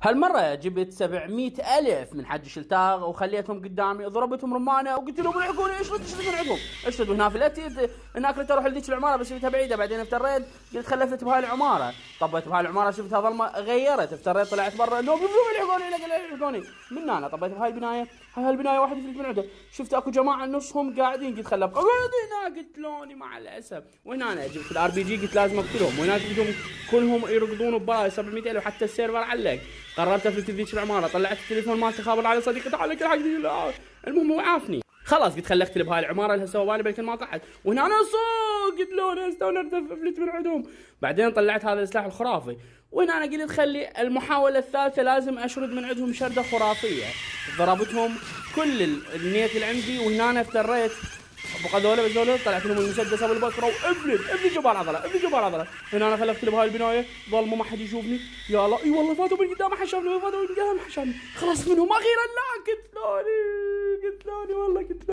هالمرة جبت 700,000 من حج شلتاغ وخليتهم قدامي، ضربتهم رمانة وقلت لهم الحقوني اشرد من عقب اشرد. وهنا فلتت هناك قلت اروح لذيك العمارة بس شفتها بعيدة، بعدين افتريت قلت خلفت بهاي العمارة، طبيت بهاي العمارة شفتها ظلمة غيرت، افتريت طلعت برا انهم الحقوني الحقوني من هنا طبيت بهاي البناية. هاي البناية واحد يفلت من عنده، شفت اكو جماعة نصهم قاعدين قلت خلف هنا قتلوني مع الاسف. وهنا انا جبت الار بي جي قلت لازم اقتلهم، وهناك جبتهم كلهم يرقدون ببراي 700,000 وحتى السيرفر علق. قررت افلت ذيك العماره، طلعت التليفون مالتي خابر على صديقي تعال لك الحقني، المهم هو عافني خلاص قلت خلي اقتل بهاي العماره اللي هسه بالي بلكن ما قعد. وهنا انا صوت قلت له انا استونرت افلت من عندهم. بعدين طلعت هذا السلاح الخرافي، وهنا انا قلت خلي المحاوله الثالثه لازم اشرد من عندهم شرده خرافيه. ضربتهم كل النيت اللي عندي، وهنا انا افتريت بقى ذولا بذولا طلعت لهم المسدس ابو البكره وافلت جبال عضله. هنا انا خلفت بهاي البنايه ظلموا ما حد يشوفني. يا الله اي والله فاتوا من قدام ما حد شافني، فاتوا من قدام ما حد شافني، خلصت منهم اخيرا. لا قتلوني والله قتلوني.